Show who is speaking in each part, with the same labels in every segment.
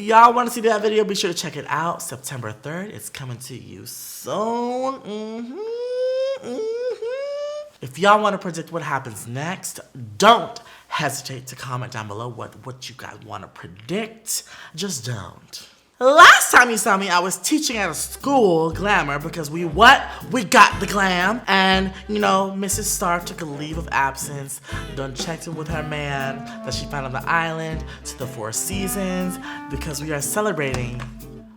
Speaker 1: y'all want to see that video, be sure to check it out. September 3rd, it's coming to you soon. If y'all want to predict what happens next, don't hesitate to comment down below what you guys want to predict. Just don't. Last time you saw me, I was teaching at a school, Glamour, because we got the glam. And, you know, Mrs. Starr took a leave of absence, done checked in with her man that she found on the island to the Four Seasons, because we are celebrating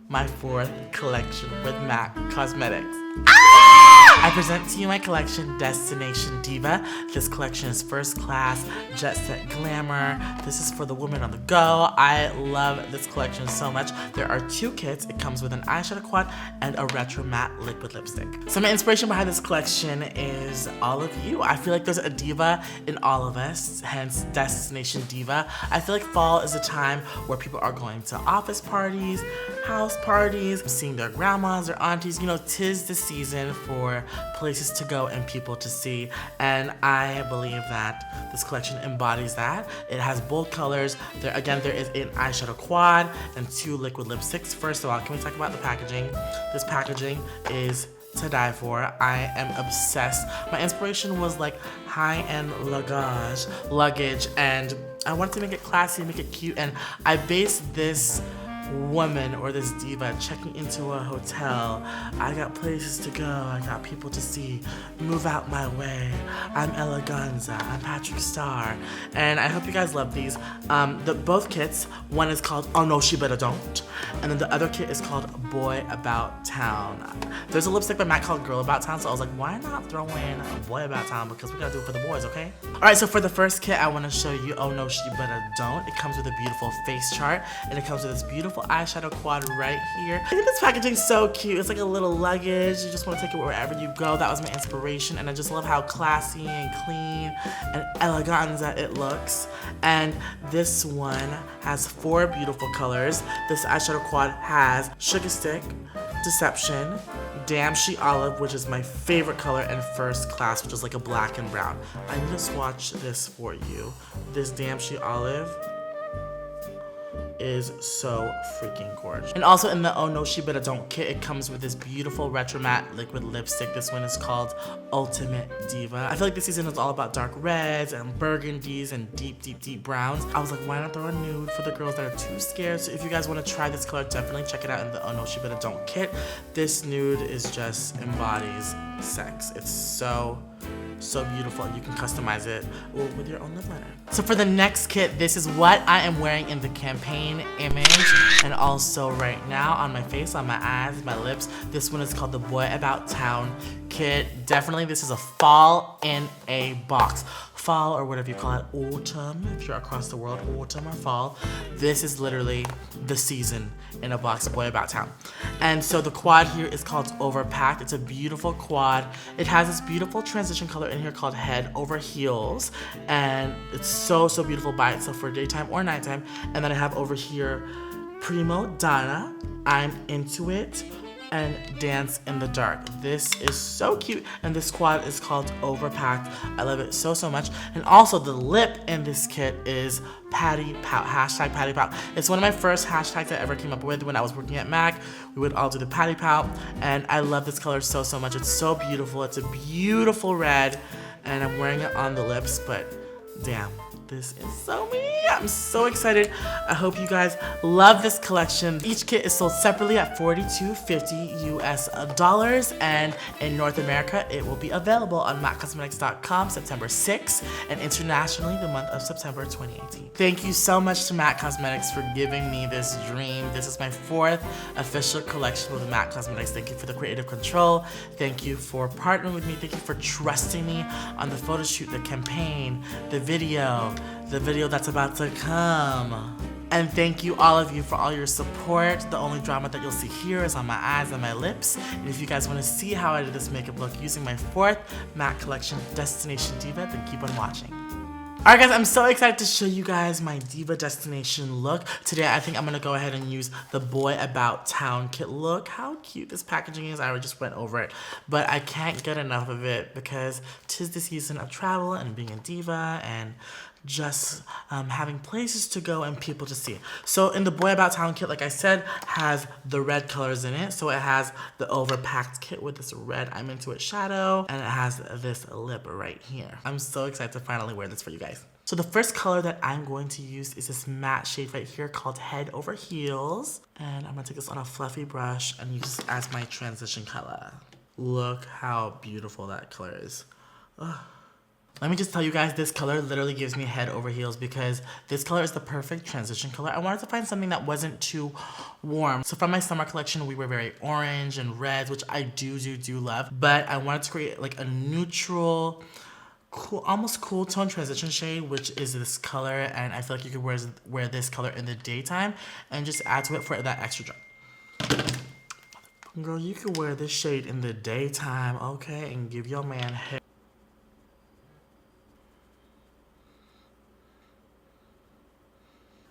Speaker 1: my 4th collection with MAC Cosmetics. I present to you my collection, Destination Diva. This collection is first class, jet set glamour. This is for the woman on the go. I love this collection so much. There are 2 kits. It comes with an eyeshadow quad and a retro matte liquid lipstick. So my inspiration behind this collection is all of you. I feel like there's a diva in all of us, hence Destination Diva. I feel like fall is a time where people are going to office parties, house parties, seeing their grandmas, their aunties. You know, 'tis the season for places to go and people to see, and I believe that this collection embodies that. It has bold colors. There is an eyeshadow quad and 2 liquid lipsticks. First of all, can we talk about the packaging? This packaging is to die for. I am obsessed. My inspiration was like high-end luggage, and I wanted to make it classy, make it cute, and I based this woman or this diva checking into a hotel. I got places to go, I got people to see, move out my way. I'm Eleganza, I'm PatrickStarrr, and I hope you guys love these. Both kits, one is called Oh No She Better Don't, and then the other kit is called Boy About Town. There's a lipstick by MAC called Girl About Town, so I was like, why not throw in a Boy About Town, because we gotta do it for the boys, okay? Alright, so for the first kit, I wanna show you Oh No She Better Don't. It comes with a beautiful face chart, and it comes with this beautiful eyeshadow quad right here. I think this packaging is so cute. It's like a little luggage. You just want to take it wherever you go. That was my inspiration, and I just love how classy and clean and eleganza it looks. And this one has 4 beautiful colors. This eyeshadow quad has Sugar Stick, Deception, Damn She Olive, which is my favorite color, and First Class, which is like a black and brown. I need to swatch this for you. This Damn She Olive is so freaking gorgeous. And also in the Oh No She Better Don't kit, it comes with this beautiful retro matte liquid lipstick. This one is called Ultimate Diva. I feel like this season is all about dark reds and burgundies and deep browns. I was like, why not throw a nude for the girls that are too scared? So if you guys want to try this color, definitely check it out in the Oh No She Better Don't kit. This nude is just embodies sex. It's so beautiful. You can customize it with your own lip liner. So for the next kit, this is what I am wearing in the campaign image, and also right now on my face, on my eyes, my lips. This one is called the Boy About Town kit. Definitely this is a fall in a box. Fall, or whatever you call it, autumn, if you're across the world, autumn or fall. This is literally the season in a box, Boy About Town. And so the quad here is called Overpacked. It's a beautiful quad. It has this beautiful transition color in here called Head Over Heels, and it's so beautiful by itself for daytime or nighttime. And then I have over here Prima Donna, I'm Into It, and Dance in the Dark. This is so cute, and this quad is called Overpacked. I love it so much. And also the lip in this kit is Patty Pout, hashtag Patty Pout. It's one of my first hashtags I ever came up with when I was working at MAC. We would all do the Patty Pout, and I love this color so much. It's so beautiful. It's a beautiful red, and I'm wearing it on the lips, but damn, this is so me. I'm so excited. I hope you guys love this collection. Each kit is sold separately at $42.50 US, and in North America, it will be available on MACCosmetics.com September 6th, and internationally the month of September 2018. Thank you so much to MAC Cosmetics for giving me this dream. This is my 4th official collection with MAC Cosmetics. Thank you for the creative control. Thank you for partnering with me. Thank you for trusting me on the photo shoot, the campaign, the video that's about to come. And thank you, all of you, for all your support. The only drama that you'll see here is on my eyes and my lips. And if you guys want to see how I did this makeup look using my 4th MAC collection, Destination Diva, then keep on watching. Alright guys, I'm so excited to show you guys my Diva Destination look. Today I think I'm going to go ahead and use the Boy About Town kit. Look how cute this packaging is. I already just went over it. But I can't get enough of it because 'tis the season of travel and being a diva and just having places to go and people to see. So in the Boy About Town kit, like I said, has the red colors in it. So it has the overpacked kit with this red I'm Into It shadow, and it has this lip right here. I'm so excited to finally wear this for you guys. So the first color that I'm going to use is this matte shade right here called Head Over Heels. And I'm gonna take this on a fluffy brush and use this as my transition color. Look how beautiful that color is. Ugh. Let me just tell you guys, this color literally gives me head over heels because this color is the perfect transition color. I wanted to find something that wasn't too warm. So from my summer collection, we were very orange and reds, which I do love. But I wanted to create like a neutral, cool, almost cool tone transition shade, which is this color. And I feel like you could wear this color in the daytime and just add to it for that extra drop. Girl, you could wear this shade in the daytime, okay? And give your man hair.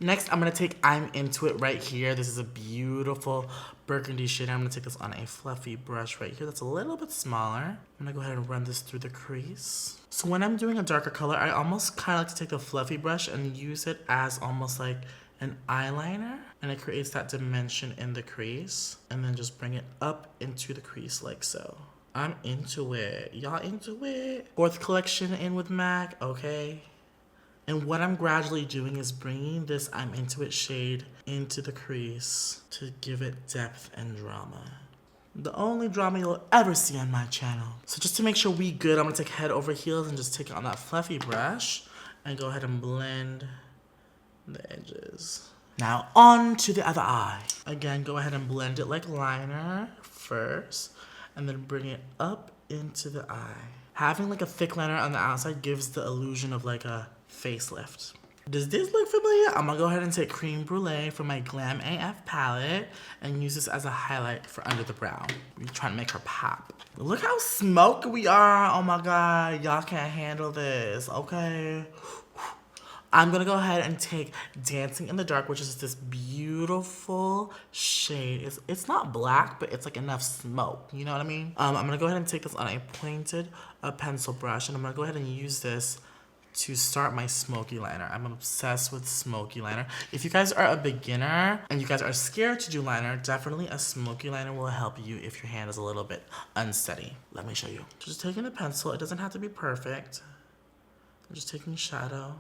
Speaker 1: Next, I'm gonna take I'm Into It right here. This is a beautiful burgundy shade. I'm gonna take this on a fluffy brush right here that's a little bit smaller. I'm gonna go ahead and run this through the crease. So when I'm doing a darker color, I almost kind of like to take the fluffy brush and use it as almost like an eyeliner. And it creates that dimension in the crease. And then just bring it up into the crease like so. I'm into it. Y'all into it? Fourth collection in with MAC, okay? And what I'm gradually doing is bringing this I'm Into It shade into the crease to give it depth and drama. The only drama you'll ever see on my channel. So just to make sure we good, I'm gonna take Head Over Heels and just take it on that fluffy brush and go ahead and blend the edges. Now on to the other eye. Again, go ahead and blend it like liner first and then bring it up into the eye. Having like a thick liner on the outside gives the illusion of like a facelift. Does this look familiar? I'm gonna go ahead and take Cream Brulee from my Glam AF palette and use this as a highlight for under the brow. We're trying to make her pop. Look how smoky we are. Oh my God, y'all can't handle this, okay? I'm gonna go ahead and take Dancing in the Dark, which is this beautiful shade. It's not black, but it's like enough smoke, you know what I mean? I'm gonna go ahead and take this on a pointed pencil brush, and I'm gonna go ahead and use this to start my smoky liner. I'm obsessed with smoky liner. If you guys are a beginner and you guys are scared to do liner, definitely a smoky liner will help you if your hand is a little bit unsteady. Let me show you. Just taking a pencil, it doesn't have to be perfect. I'm just taking shadow.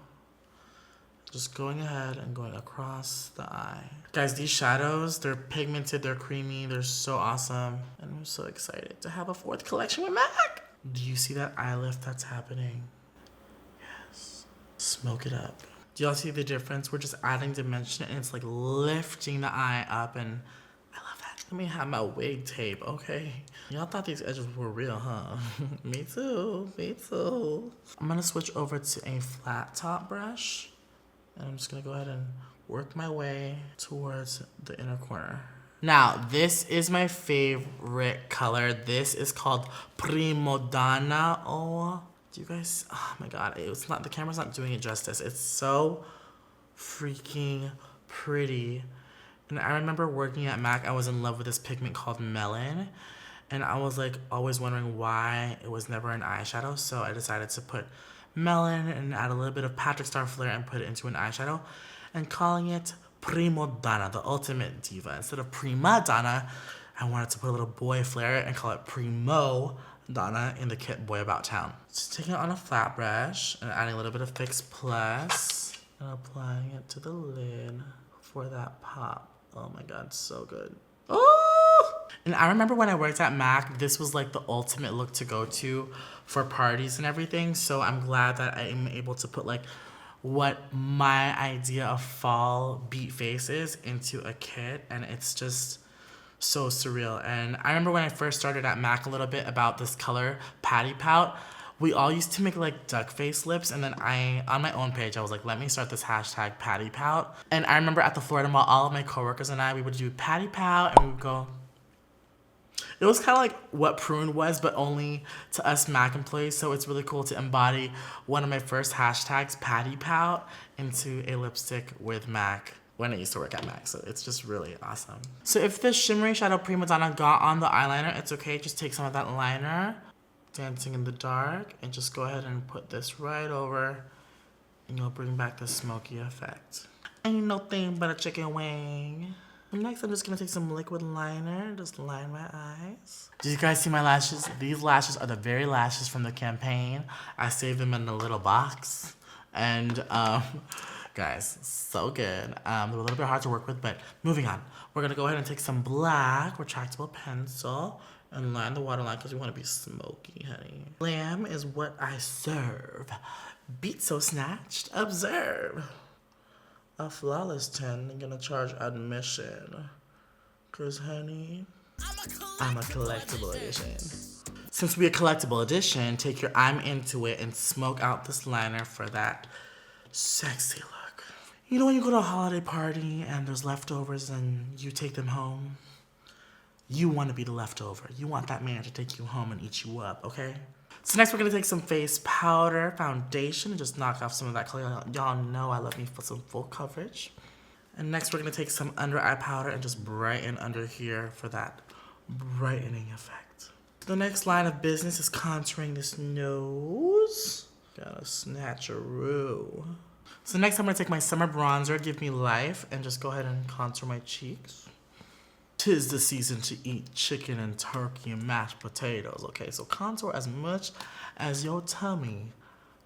Speaker 1: Just going ahead and going across the eye. Guys, these shadows, they're pigmented, they're creamy, they're so awesome. And I'm so excited to have a fourth collection with MAC. Do you see that eye lift that's happening? Smoke it up. Do y'all see the difference? We're just adding dimension and it's like lifting the eye up, and I love that. Let me have my wig tape, okay? Y'all thought these edges were real, huh? Me too, me too. I'm gonna switch over to a flat top brush and I'm just gonna go ahead and work my way towards the inner corner. Now, this is my favorite color. This is called Prima Donna. Oh, do you guys, oh my God, it's not, the camera's not doing it justice. It's so freaking pretty. And I remember working at MAC, I was in love with this pigment called Melon. And I was like always wondering why it was never an eyeshadow. So I decided to put Melon and add a little bit of PatrickStarrr flair and put it into an eyeshadow. And calling it Prima Donna, the ultimate diva. Instead of Prima Donna, I wanted to put a little boy flair and call it Primo Donna in the kit Boy About Town. Just taking it on a flat brush and adding a little bit of Fix Plus and applying it to the lid for that pop. Oh my God, so good. Oh! And I remember when I worked at MAC, this was like the ultimate look to go to for parties and everything. So I'm glad that I'm able to put like what my idea of fall beat face is into a kit, and it's just so surreal. And I remember when I first started at MAC a little bit about this color, Patty Pout. We all used to make like duck face lips, and then on my own page, I was like, let me start this hashtag Patty Pout. And I remember at the Florida Mall, all of my coworkers and I, we would do Patty Pout, and we would go. It was kind of like what Prune was, but only to us MAC employees. So it's really cool to embody one of my first hashtags, Patty Pout, into a lipstick with MAC when I used to work at MAC. So it's just really awesome. So if the shimmery shadow Prima Donna got on the eyeliner, it's okay. Just take some of that liner, Dancing in the Dark, and just go ahead and put this right over and you'll bring back the smoky effect. Ain't no thing but a chicken wing. Next, I'm just gonna take some liquid liner and just line my eyes. Did you guys see my lashes? These lashes are the very lashes from the campaign. I saved them in a little box. And, guys, so good. They're a little bit hard to work with, but moving on. We're gonna go ahead and take some black retractable pencil and line the waterline because we wanna be smoky, honey. Glam is what I serve. Beat so snatched, observe. A flawless 10, I'm gonna charge admission. Cause honey, I'm a collectible edition. Since we're a collectible edition, take your I'm into it and smoke out this liner for that sexy look. You know when you go to a holiday party and there's leftovers and you take them home? You want to be the leftover. You want that man to take you home and eat you up, okay? So next we're gonna take some face powder, foundation, and just knock off some of that color. Y'all know I love me for some full coverage. And next we're gonna take some under eye powder and just brighten under here for that brightening effect. The next line of business is contouring this nose. Gotta snatcheroo. So next I'm gonna take my summer bronzer, Give Me Life, and just go ahead and contour my cheeks. 'Tis the season to eat chicken and turkey and mashed potatoes, okay? So contour as much as your tummy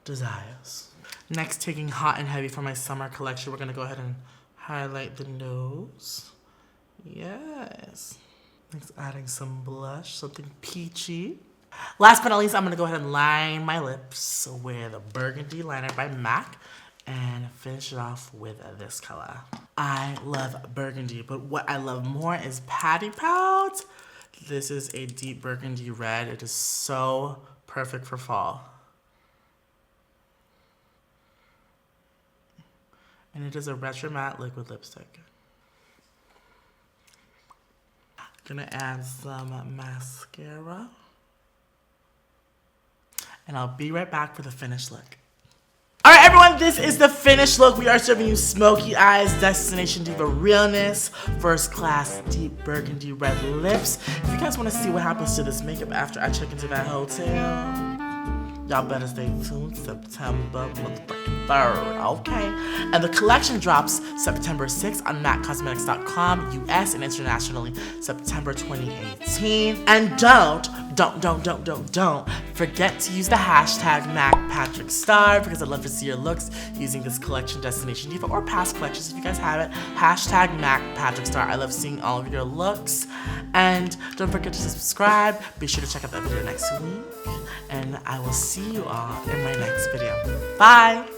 Speaker 1: desires. Next, taking Hot and Heavy for my summer collection, we're gonna go ahead and highlight the nose. Yes. Next, adding some blush, something peachy. Last but not least, I'm gonna go ahead and line my lips with a Burgundy liner by MAC and finish it off with this color. I love burgundy, but what I love more is Patty Pout. This is a deep burgundy red. It is so perfect for fall. And it is a retro matte liquid lipstick. Gonna add some mascara. And I'll be right back for the finished look. All right, everyone, this is the finished look. We are serving you smoky eyes, Destination Diva realness, first class deep burgundy red lips. If you guys want to see what happens to this makeup after I check into that hotel, y'all better stay tuned. September 3rd, okay? And the collection drops September 6th on MACCosmetics.com, US and internationally, September 2018. And don't forget to use the hashtag MacPatrickStarrr because I'd love to see your looks using this collection, Destination Diva, or past collections if you guys have it. Hashtag MacPatrickStarrr. I love seeing all of your looks. And don't forget to subscribe. Be sure to check out that video next week. And I will see you all in my next video. Bye!